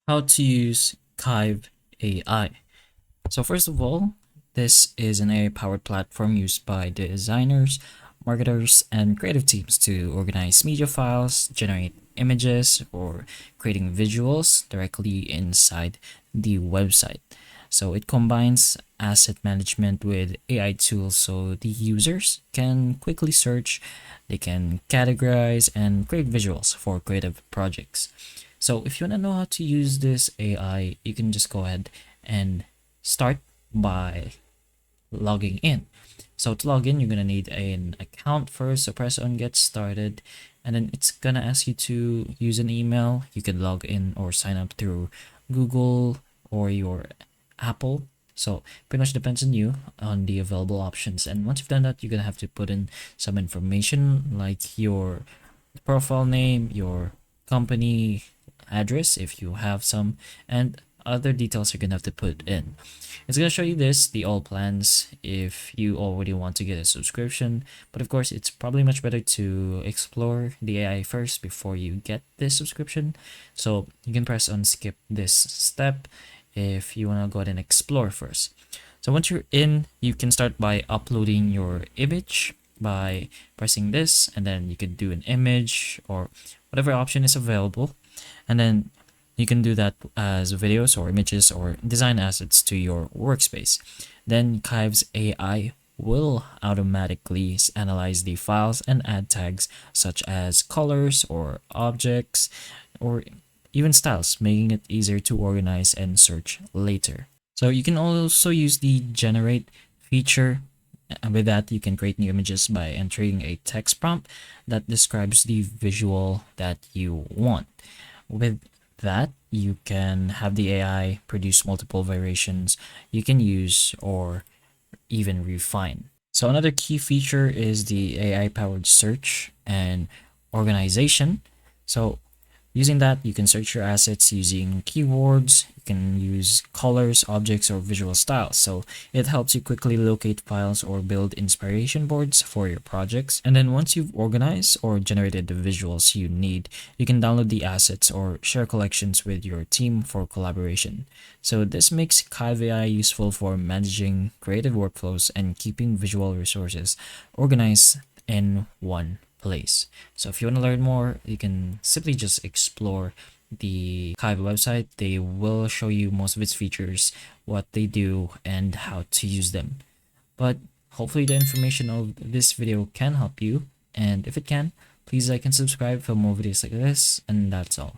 How to use Kive AI. So first of all, this is an AI-powered platform used by designers, marketers, and creative teams to organize media files, generate images, or creating visuals directly inside the website. So it combines asset management with AI tools so the users can quickly search, they can categorize, and create visuals for creative projects. So if you want to know how to use this AI, you can just go ahead and start by logging in. So to log in, you're gonna need an account first. So press on get started, and then it's gonna ask you to use an email. You can log in or sign up through Google or your Apple. So pretty much depends on you on the available options. And once you've done that, you're gonna have to put in some information like your profile name, your company address if you have some, and other details you're gonna have to put in. It's gonna show you the all plans if you already want to get a subscription, but of course it's probably much better to explore the AI first before you get this subscription. So you can press on skip this step if you want to go ahead and explore first. So once you're in, you can start by uploading your image by pressing this, and then you could do an image or whatever option is available, and then you can do that as videos or images or design assets to your workspace. Then Kive's AI will automatically analyze the files and add tags such as colors or objects or even styles, making it easier to organize and search later. So you can also use the generate feature. And with that, you can create new images by entering a text prompt that describes the visual that you want. With that, you can have the AI produce multiple variations you can use or even refine. So another key feature is the AI powered search and organization. So using that, you can search your assets using keywords. You can use colors, objects, or visual styles. So it helps you quickly locate files or build inspiration boards for your projects. And then once you've organized or generated the visuals you need, you can download the assets or share collections with your team for collaboration. So this makes Kive AI useful for managing creative workflows and keeping visual resources organized in one place. So if you want to learn more, you can simply just explore the Kive website. They will show you most of its features, what they do, and how to use them. But hopefully the information of this video can help you, and if it can, please like and subscribe for more videos like this, and that's all.